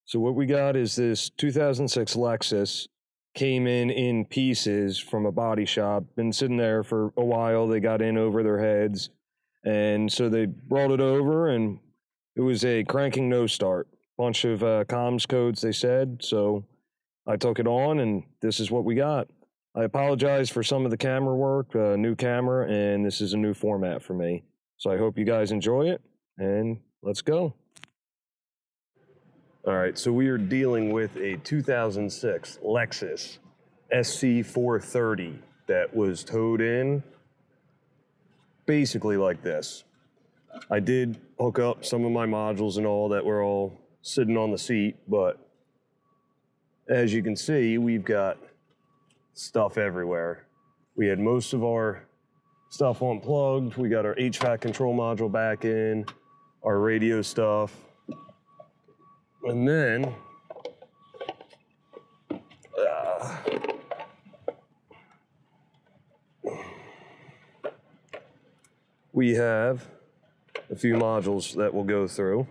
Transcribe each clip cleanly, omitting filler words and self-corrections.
So what we got is this 2006 Lexus. Came in pieces from a body shop. Been sitting there for a while. They got in over their heads. And so they brought it over, and it was a cranking no start. Bunch of comms codes, they said. So I took it on, and this is what we got. I apologize for some of the camera work, new camera, and this is a new format for me. So I hope you guys enjoy it, and let's go. All right, so we are dealing with a 2006 Lexus SC 430 that was towed in basically like this. I did hook up some of my modules and all that were all sitting on the seat, but as you can see, we've got stuff everywhere. We had most of our stuff unplugged. We got our HVAC control module back in, our radio stuff. And then, we have a few modules that we'll go through.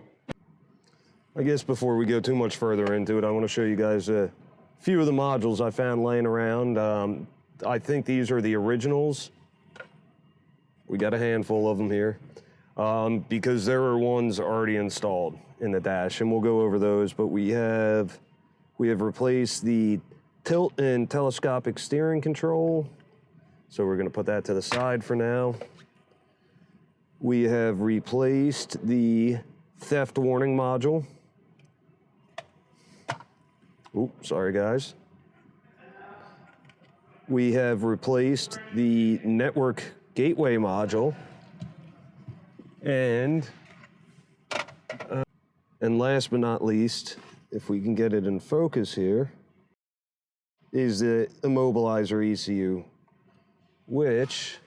I guess before we go too much further into it, I want to show you guys a few of the modules I found laying around. I think these are the originals. We got a handful of them here because there are ones already installed in the dash, and we'll go over those. But we have replaced the tilt and telescopic steering control, so we're going to put that to the side for now. We have replaced the theft warning module. Oops, sorry guys. We have replaced the network gateway module, and last but not least, if we can get it in focus here, is the Immobilizer ECU, which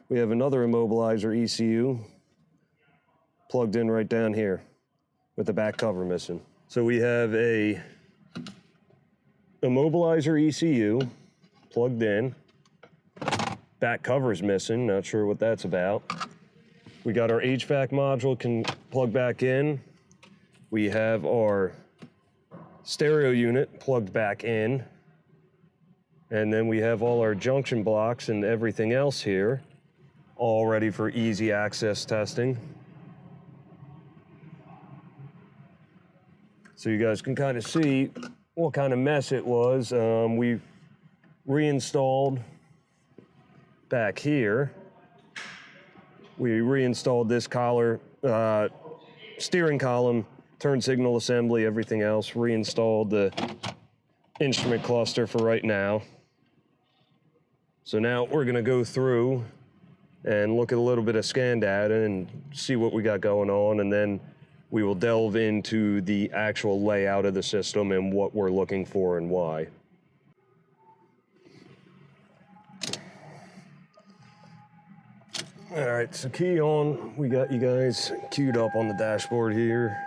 we have another Immobilizer ECU plugged in right down here with the back cover missing. So we have a Immobilizer ECU plugged in, back cover's missing, not sure what that's about. We got our HVAC module can plug back in. We have our stereo unit plugged back in. And then we have all our junction blocks and everything else here, all ready for easy access testing. So you guys can kind of see what kind of mess it was. We reinstalled back here. We reinstalled this collar, steering column, turn signal assembly, everything else. Reinstalled the instrument cluster for right now. So now we're gonna go through and look at a little bit of scan data and see what we got going on, and then we will delve into the actual layout of the system and what we're looking for and why. All right, so key on, we got you guys queued up on the dashboard here.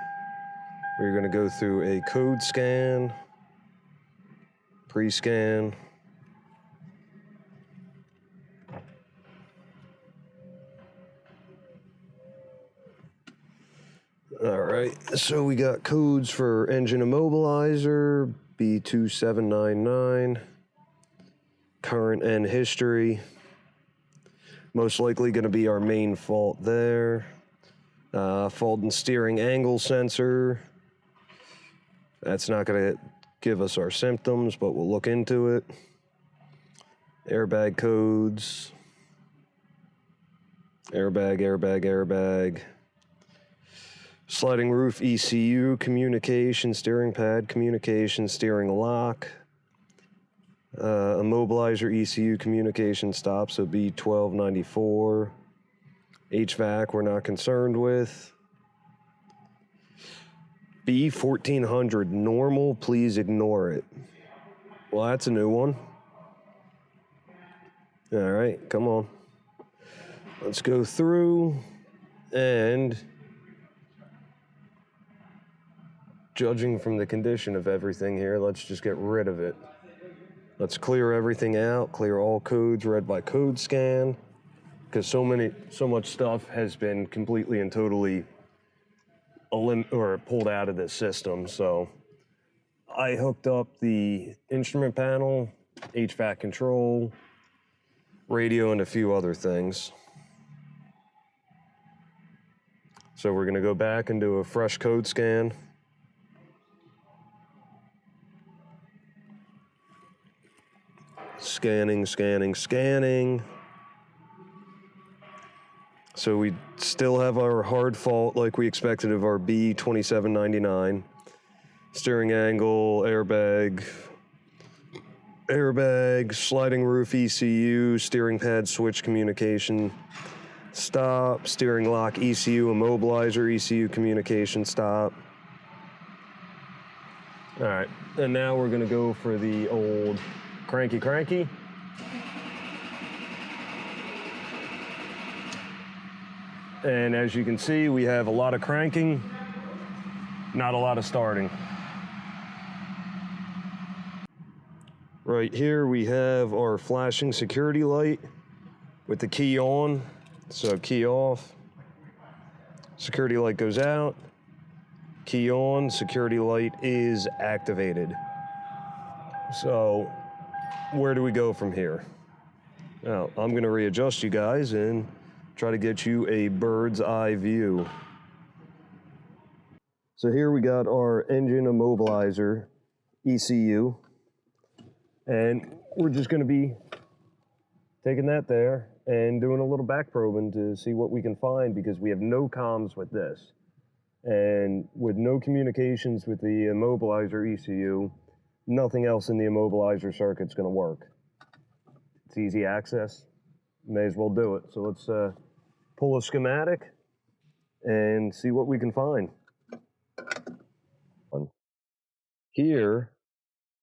We're gonna go through a code scan, pre-scan. All right, so we got codes for engine immobilizer, B2799, current and history. Most likely going to be our main fault there. Fault in steering angle sensor. That's not going to give us our symptoms, but we'll look into it. Airbag codes. Airbag. Sliding roof ECU, communication, steering pad, communication, steering lock. Immobilizer ECU communication stop, so B1294. HVAC we're not concerned with. B1400 normal, please ignore it. Well, that's a new one. All right, come on. Let's go through, and judging from the condition of everything here, let's just get rid of it. Let's clear everything out, clear all codes read by code scan, because so much stuff has been completely and totally pulled out of the system. So I hooked up the instrument panel, HVAC control, radio, and a few other things. So we're going to go back and do a fresh code scan. Scanning, scanning, scanning. So we still have our hard fault like we expected of our B2799. Steering angle, airbag, sliding roof ECU, steering pad switch communication, stop, steering lock ECU, immobilizer ECU communication stop. All right, and now we're gonna go for the old cranky. And as you can see, we have a lot of cranking, not a lot of starting. Right here we have our flashing security light with the key on. So key off, security light goes out, key on, security light is activated. So where do we go from here? Now, I'm going to readjust you guys and try to get you a bird's eye view. So here we got our engine immobilizer ECU, and we're just going to be taking that there and doing a little back probing to see what we can find, because we have no comms with this. And with no communications with the immobilizer ECU, nothing else in the immobilizer circuit's going to work. It's easy access, may as well do it. So let's pull a schematic and see what we can find. Here,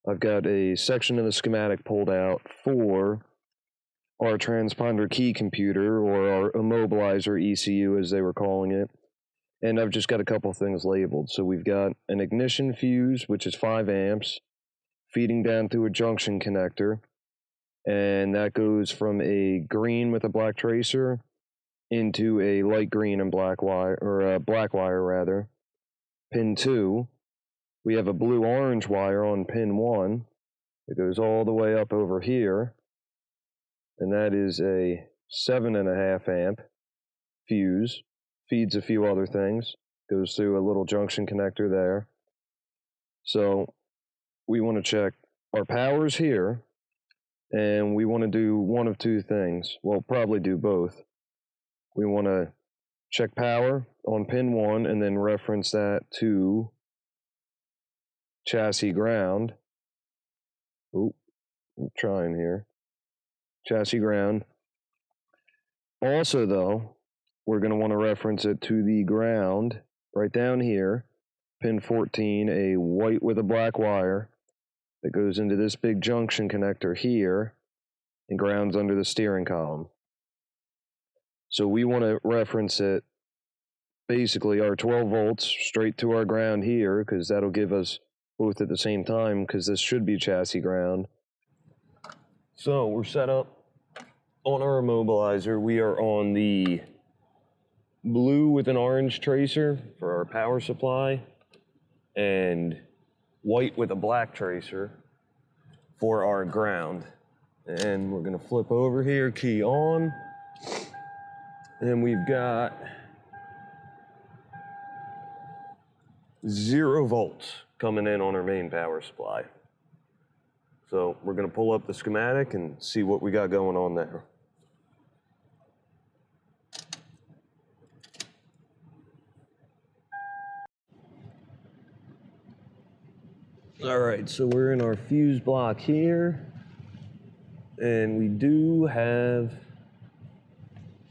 I've got a section of the schematic pulled out for our transponder key computer, or our immobilizer ECU as they were calling it. And I've just got a couple things labeled. So we've got an ignition fuse, which is 5 amps, feeding down through a junction connector. And that goes from a green with a black tracer into a light green and black wire, or a black wire rather. Pin 2, we have a blue-orange wire on pin 1. It goes all the way up over here. And that is a 7.5 amp fuse. Feeds a few other things. Goes through a little junction connector there. So we want to check our powers here. And we want to do one of two things. Well, probably do both. We want to check power on pin 1 and then reference that to chassis ground. Oop, I'm trying here. Chassis ground. Also, though, we're going to want to reference it to the ground right down here, pin 14, a white with a black wire that goes into this big junction connector here and grounds under the steering column. So we want to reference it, basically our 12 volts straight to our ground here, because that'll give us both at the same time, because this should be chassis ground. So we're set up on our immobilizer. We are on the blue with an orange tracer for our power supply, and white with a black tracer for our ground. And we're going to flip over here, key on, and we've got 0 volts coming in on our main power supply. So we're going to pull up the schematic and see what we got going on there. All right, so we're in our fuse block here, and we do have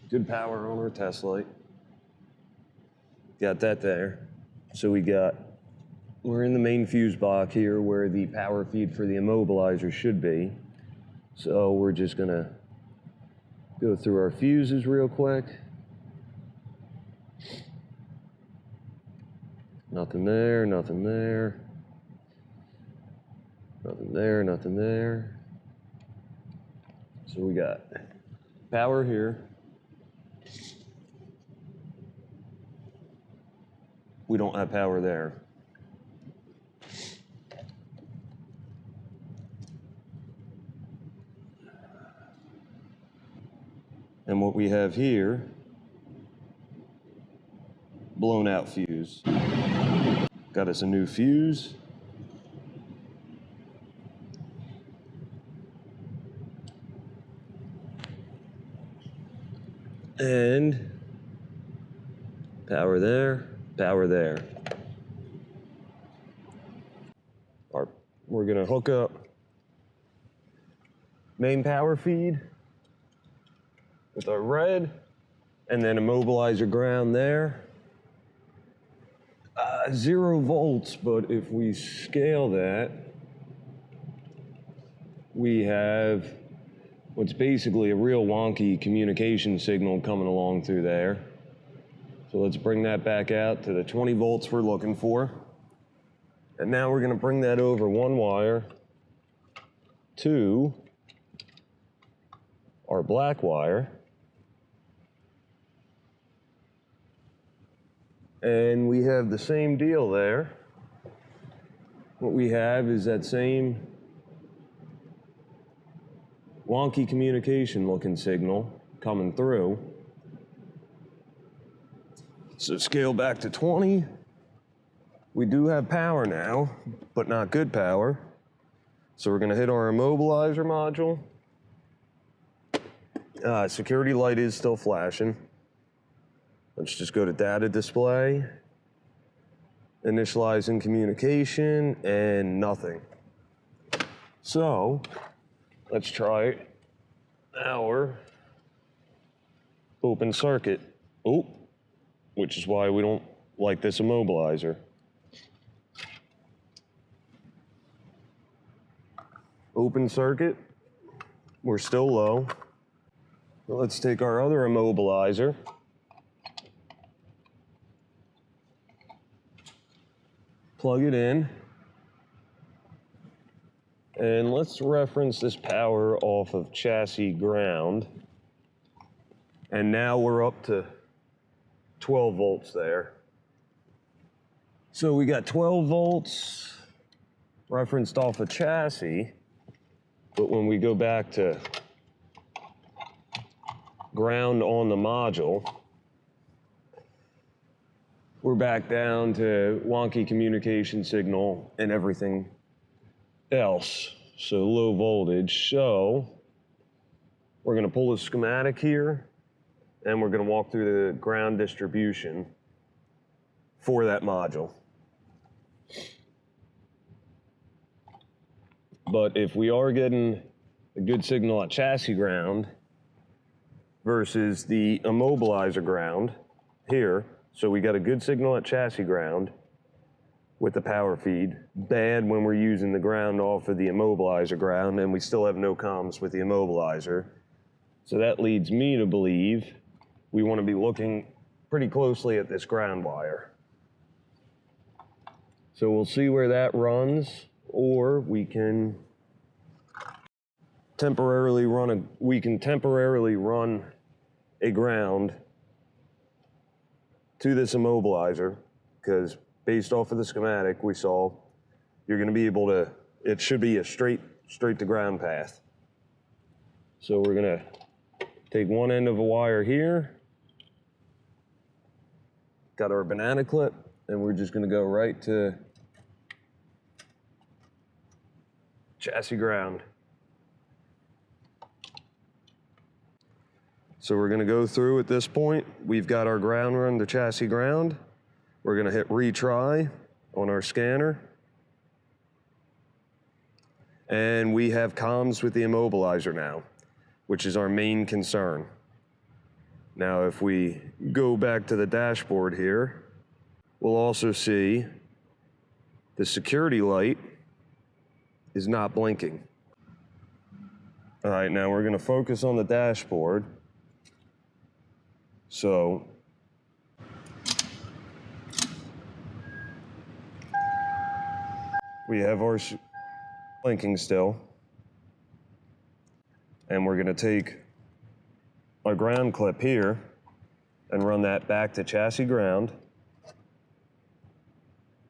good power on our test light. Got that there. So we're in the main fuse block here where the power feed for the immobilizer should be. So we're just gonna go through our fuses real quick. Nothing there, nothing there. Nothing there, nothing there. So we got power here. we don't have power there. And what we have here, blown out fuse. Got us a new fuse. And power there, power there. We're gonna hook up main power feed with our red, and then immobilizer ground there. 0 volts, but if we scale that, we have what's basically a real wonky communication signal coming along through there. So let's bring that back out to the 20 volts we're looking for. And now we're gonna bring that over one wire to our black wire. And we have the same deal there. What we have is that same wonky communication looking signal coming through. So scale back to 20. We do have power now, but not good power. So we're gonna hit our immobilizer module. Security light is still flashing. Let's just go to data display, initializing communication, and nothing. So let's try our open circuit. Oh, which is why we don't like this immobilizer. Open circuit, we're still low. Let's take our other immobilizer. Plug it in. And let's reference this power off of chassis ground. And now we're up to 12 volts there. So we got 12 volts referenced off of chassis, but when we go back to ground on the module, we're back down to wonky communication signal and everything else. So low voltage. So we're gonna pull the schematic here and we're gonna walk through the ground distribution for that module. But if we are getting a good signal at chassis ground versus the immobilizer ground here, so we got a good signal at chassis ground with the power feed, bad when we're using the ground off of the immobilizer ground, and we still have no comms with the immobilizer. So that leads me to believe we want to be looking pretty closely at this ground wire. So we'll see where that runs, or we can temporarily run a ground to this immobilizer, because based off of the schematic we saw, you're going to be able to, it should be a straight to ground path. So we're going to take one end of a wire here, got our banana clip, and we're just going to go right to chassis ground. So we're going to go through at this point. We've got our ground run to chassis ground. We're going to hit retry on our scanner. And we have comms with the immobilizer now, which is our main concern. Now, if we go back to the dashboard here, we'll also see the security light is not blinking. All right, now we're going to focus on the dashboard. So we have our blinking still, and we're going to take our ground clip here and run that back to chassis ground.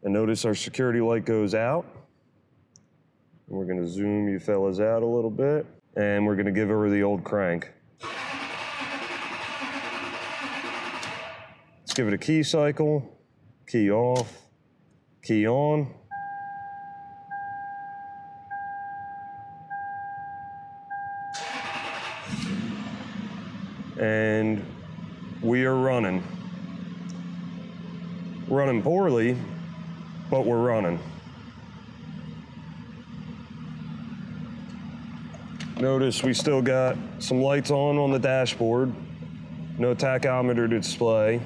And notice our security light goes out. And we're gonna zoom you fellas out a little bit. And we're gonna give her the old crank. Let's give it a key cycle, key off, key on. And we are running. Running poorly, but we're running. Notice we still got some lights on the dashboard. No tachometer to display.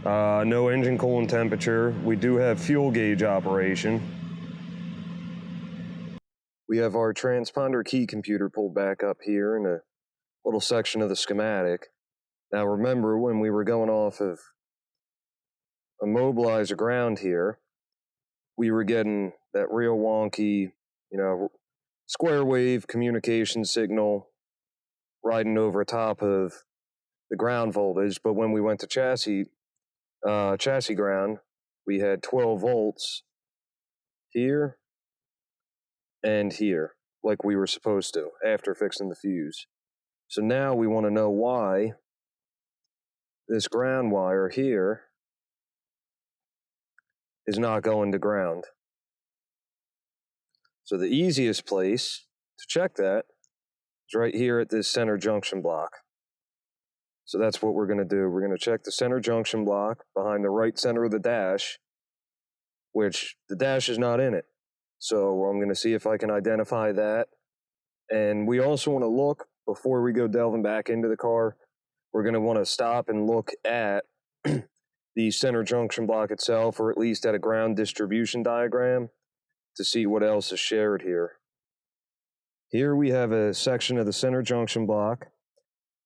No engine coolant temperature. We do have fuel gauge operation. We have our transponder key computer pulled back up here in a little section of the schematic. Now remember, when we were going off of Immobilizer ground here, we were getting that real wonky, square wave communication signal riding over top of the ground voltage. But when we went to chassis ground, we had 12 volts here and here, like we were supposed to after fixing the fuse. So now we want to know why this ground wire here is not going to ground. So the easiest place to check that is right here at this center junction block. So that's what we're going to do. We're going to check the center junction block behind the right center of the dash, which the dash is not in it. So I'm going to see if I can identify that. And we also want to look, before we go delving back into the car, we're going to want to stop and look at the center junction block itself, or at least at a ground distribution diagram, to see what else is shared here. Here we have a section of the center junction block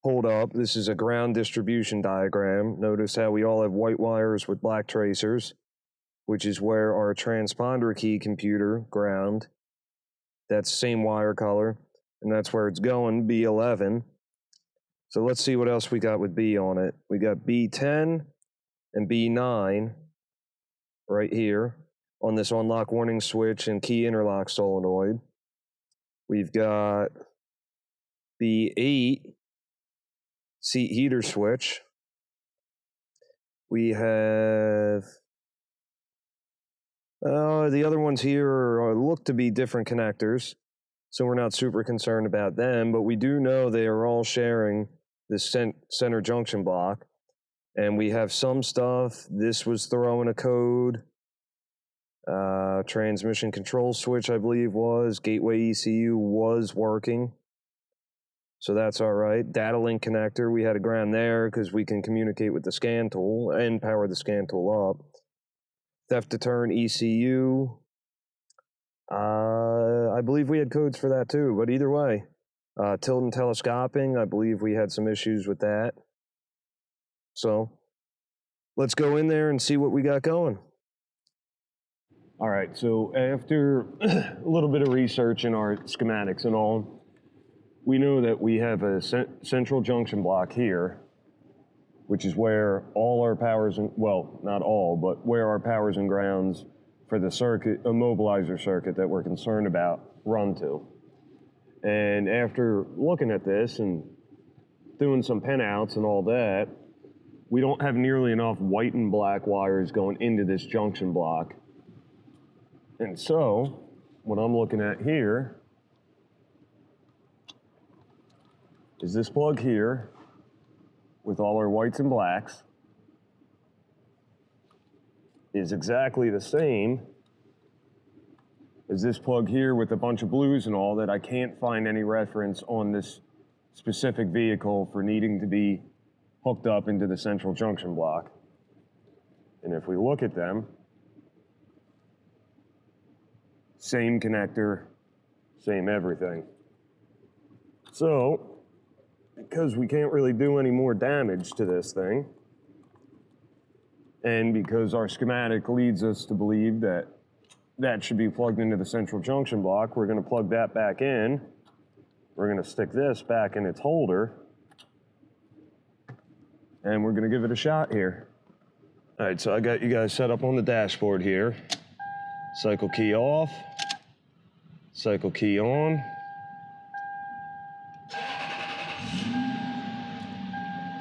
pulled up. This is a ground distribution diagram. Notice how we all have white wires with black tracers, which is where our transponder key computer ground. That's the same wire color, and that's where it's going, B11. So let's see what else we got with B on it. We got B10 and B9 right here on this unlock warning switch and key interlock solenoid. We've got B8 seat heater switch. We have the other ones here look to be different connectors, so we're not super concerned about them, but we do know they are all sharing this center junction block. And we have some stuff. This was throwing a code. Transmission control switch, I believe, was. Gateway ECU was working. So that's all right. Data link connector, we had a ground there because we can communicate with the scan tool and power the scan tool up. Theft deterrent ECU. I believe we had codes for that too, but either way. Tilt and telescoping, I believe we had some issues with that. So let's go in there and see what we got going. All right, so after a little bit of research in our schematics and all, we know that we have a central junction block here, which is where all our powers, well, not all, but where our powers and grounds for the circuit, immobilizer circuit that we're concerned about, run to. And after looking at this and doing some pinouts and all that, we don't have nearly enough white and black wires going into this junction block. And so, what I'm looking at here is this plug here with all our whites and blacks is exactly the same as this plug here with a bunch of blues and all, that I can't find any reference on this specific vehicle for needing to be hooked up into the central junction block. And if we look at them, same connector, same everything. So, because we can't really do any more damage to this thing, and because our schematic leads us to believe that that should be plugged into the central junction block, we're going to plug that back in. We're going to stick this back in its holder, and we're going to give it a shot here. All right, so I got you guys set up on the dashboard here. Cycle key off, cycle key on.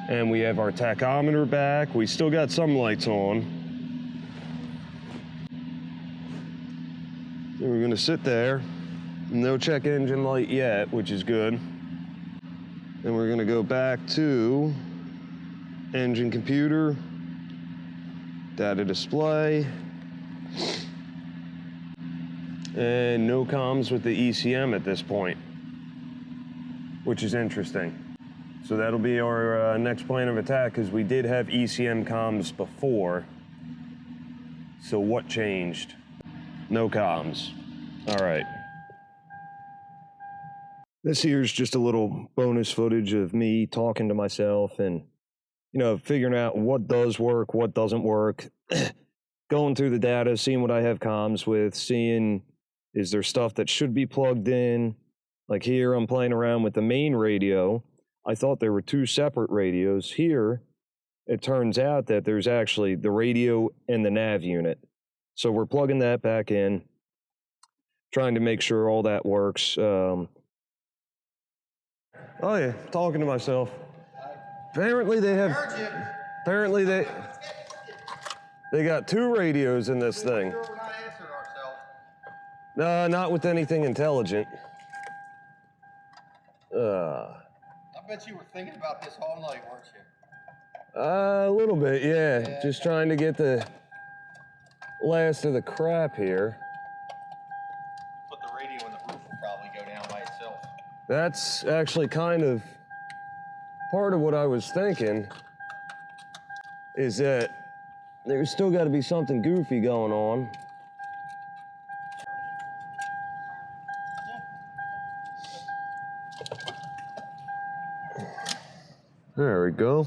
And we have our tachometer back. We still got some lights on. And we're gonna sit there. No check engine light yet, which is good. Then we're gonna go back to engine computer, data display, and no comms with the ECM at this point, which is interesting. So that'll be our next plan of attack, because we did have ECM comms before. So what changed? No comms. All right. This here's just a little bonus footage of me talking to myself and, you know, figuring out what does work, what doesn't work, going through the data, seeing what I have comms with, seeing is there stuff that should be plugged in. Like here, I'm playing around with the main radio. I thought there were two separate radios. Here, it turns out that there's actually the radio and the nav unit. So we're plugging that back in, trying to make sure all that works. Oh yeah, talking to myself. Apparently they got two radios in this thing. No, not with anything intelligent. I bet you were thinking about this all night, weren't you? A little bit, yeah. Just trying to get the last of the crap here. Put the radio in the roof will probably go down by itself. That's actually kind of part of what I was thinking, is that there's still got to be something goofy going on. There we go.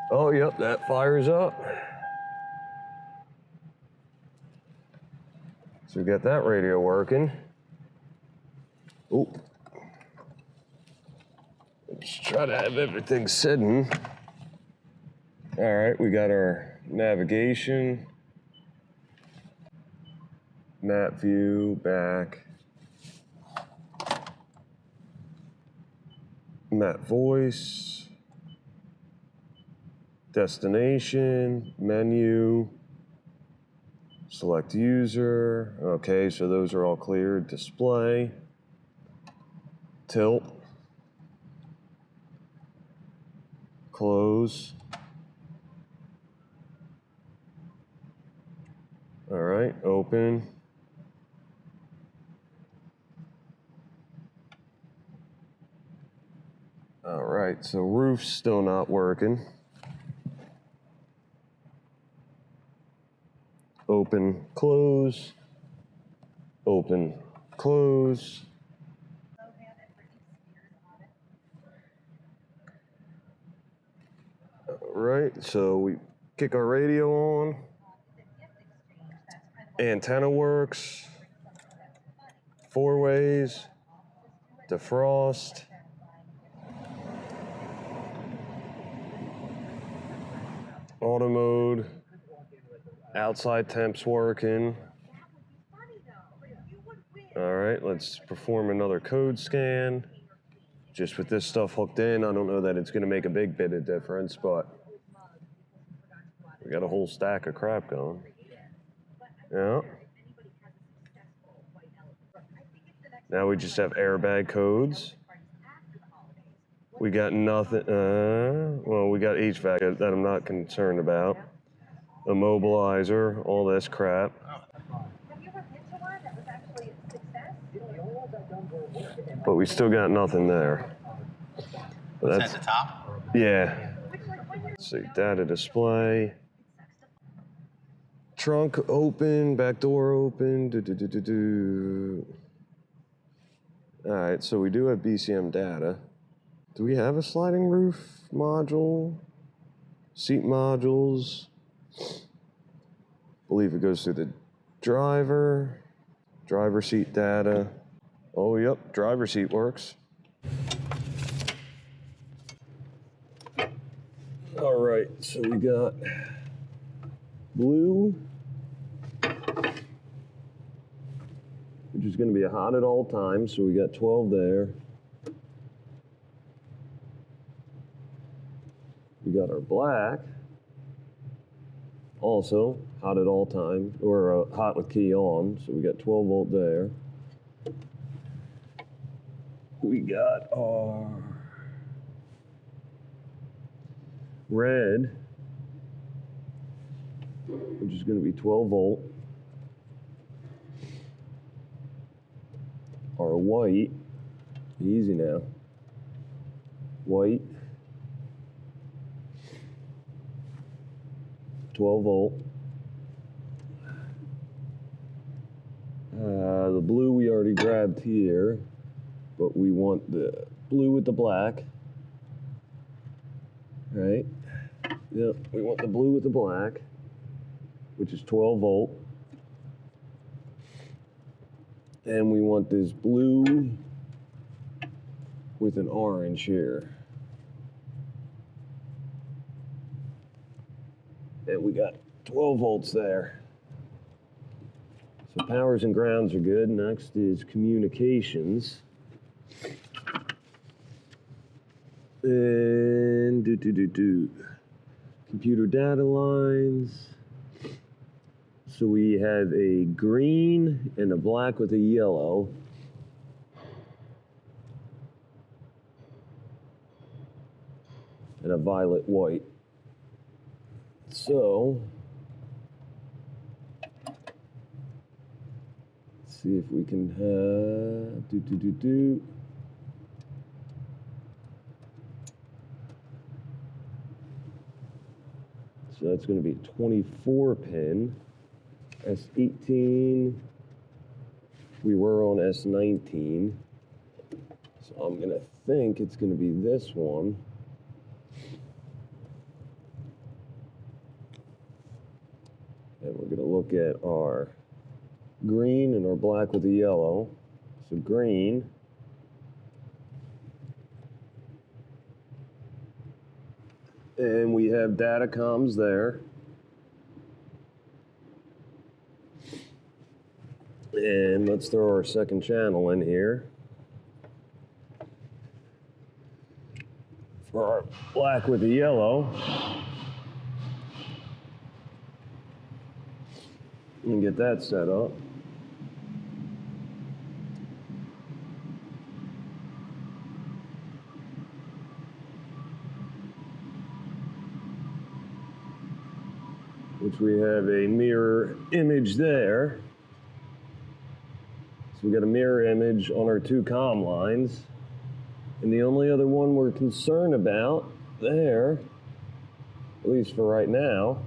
Oh, yep, that fires up. So we got that radio working. Oh. Let's try to have everything sitting. All right, we got our navigation, map view, back, map voice, destination, menu, select user. Okay, so those are all cleared. Display, tilt, close. All right, open. All right, so roof's still not working. Open, close, open, close. All right, so we kick our radio on. Antenna works. 4 ways. Defrost. Auto mode. Outside temps working. All right, let's perform another code scan. Just with this stuff hooked in, I don't know that it's gonna make a big bit of difference, but we got a whole stack of crap going. Yeah. Now we just have airbag codes. We got nothing, well, we got HVAC that I'm not concerned about. Immobilizer, all this crap. But we still got nothing there. But that's at the top? Yeah. Let's see, data display. Trunk open, back door open. All right, so we do have BCM data. Do we have a sliding roof module? Seat modules. Believe it goes through the driver seat data. Oh, yep, driver seat works. All right, so we got blue, which is going to be hot at all times, so we got 12 there. We got our black, also hot at all times, or hot with key on, so we got 12 volt there. We got our red, which is going to be 12 volt. Our white, easy now, white, 12 volt. The blue we already grabbed here, but we want the blue with the black, right? Yep, we want the blue with the black, which is 12 volt. And we want this blue with an orange here. And we got 12 volts there. So powers and grounds are good. Next is communications. And computer data lines. So we have a green and a black with a yellow. And a violet white. So, let's see if we can have, So that's going to be 24 pin. S18, we were on S19. So I'm going to think it's going to be this one. And we're going to look at our green and our black with the yellow. So green. And we have data comms there. And let's throw our second channel in here. For our black with the yellow. And get that set up. Which we have a mirror image there. So we got a mirror image on our two comm lines. And the only other one we're concerned about there, at least for right now,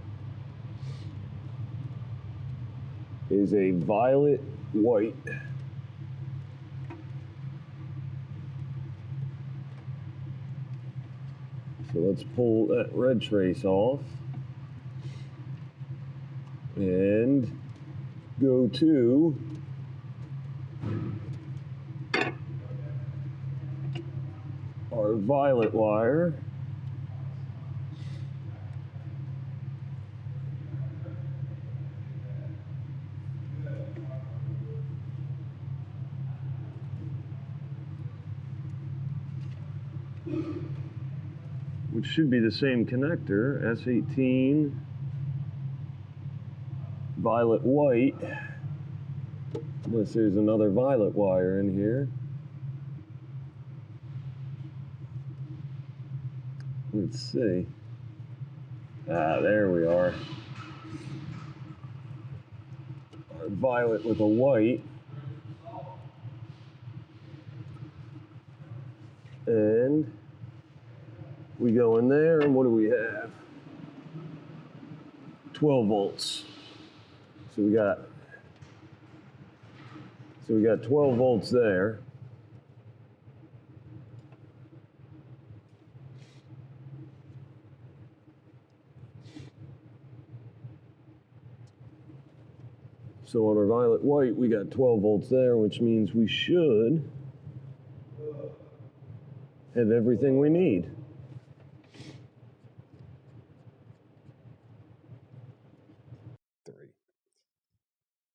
is a violet white. So let's pull that red trace off and go to our violet wire. Which should be the same connector, S18, violet white, unless there's another violet wire in here. Let's see. Ah, there we are. Our violet with a white. And we go in there, and what do we have? 12 volts. So we got 12 volts there. So on our violet white, we got 12 volts there, which means we should have everything we need.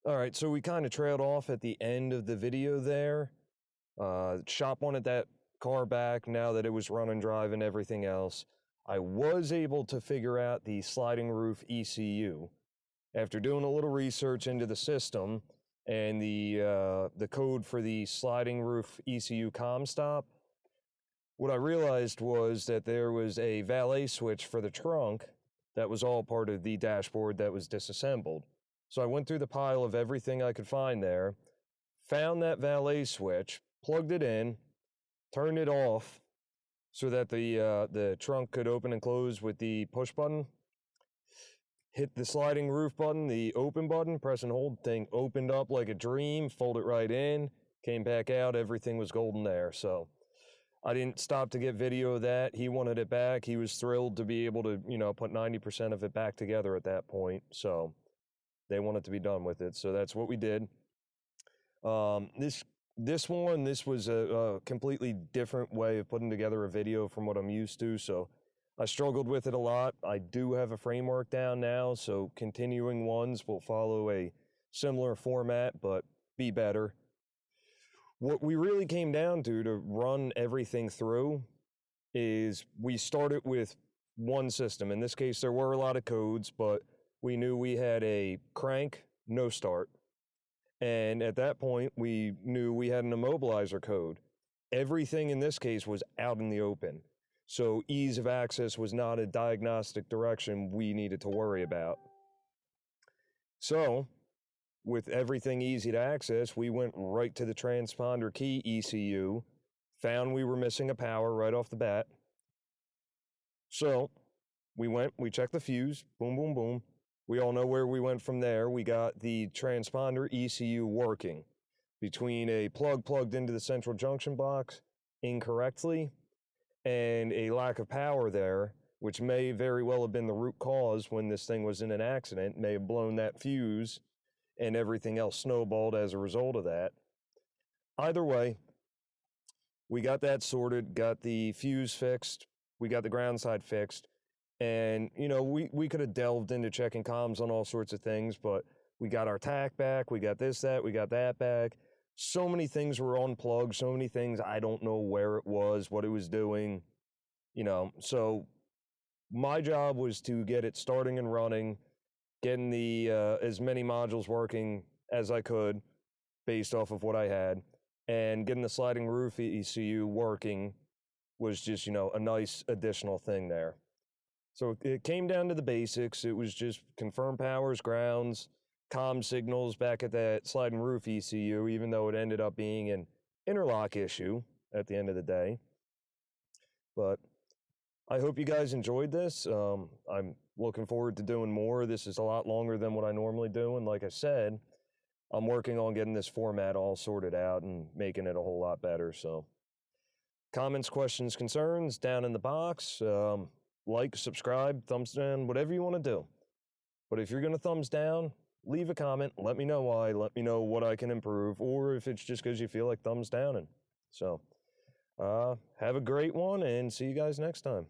All right, so we kind of trailed off at the end of the video there. Shop wanted that car back now that it was running, drive, and everything else. I was able to figure out the sliding roof ECU. After doing a little research into the system and the code for the sliding roof ECU comm stop, what I realized was that there was a valet switch for the trunk that was all part of the dashboard that was disassembled. So I went through the pile of everything I could find there, found that valet switch, plugged it in, turned it off so that the trunk could open and close with the push button. Hit the sliding roof button, the open button, press and hold, thing opened up like a dream, fold it right in, came back out, everything was golden there. So I didn't stop to get video of that. He wanted it back. He was thrilled to be able to, put 90% of it back together at that point. So they wanted to be done with it. So that's what we did. This was a completely different way of putting together a video from what I'm used to. So I struggled with it a lot. I do have a framework down now, so continuing ones will follow a similar format, but be better. What we really came down to run everything through is we started with one system. In this case, there were a lot of codes, but we knew we had a crank, no start. And at that point, we knew we had an immobilizer code. Everything in this case was out in the open. So ease of access was not a diagnostic direction we needed to worry about. So with everything easy to access, we went right to the transponder key ECU, found we were missing a power right off the bat. So we checked the fuse, boom, boom, boom. We all know where we went from there. We got the transponder ECU working between a plug plugged into the central junction box incorrectly and a lack of power there, which may very well have been the root cause when this thing was in an accident, may have blown that fuse and everything else snowballed as a result of that. Either way, we got that sorted, got the fuse fixed, we got the ground side fixed, and we could have delved into checking comms on all sorts of things, but we got our tack back, we got this, that, we got that back. So many things were unplugged, so many things I don't know where it was, what it was doing, so my job was to get it starting and running, getting the as many modules working as I could based off of what I had, and getting the sliding roof ECU working was just, a nice additional thing there. So it came down to the basics. It was just confirm powers, grounds, comm signals back at that sliding roof ECU, even though it ended up being an interlock issue at the end of the day. But I hope you guys enjoyed this. I'm looking forward to doing more. This is a lot longer than what I normally do. And like I said, I'm working on getting this format all sorted out and making it a whole lot better. So comments, questions, concerns down in the box. Like, subscribe, thumbs down, whatever you want to do. But if you're going to thumbs down, leave a comment. Let me know why. Let me know what I can improve, or if it's just because you feel like thumbs downing. So have a great one, and see you guys next time.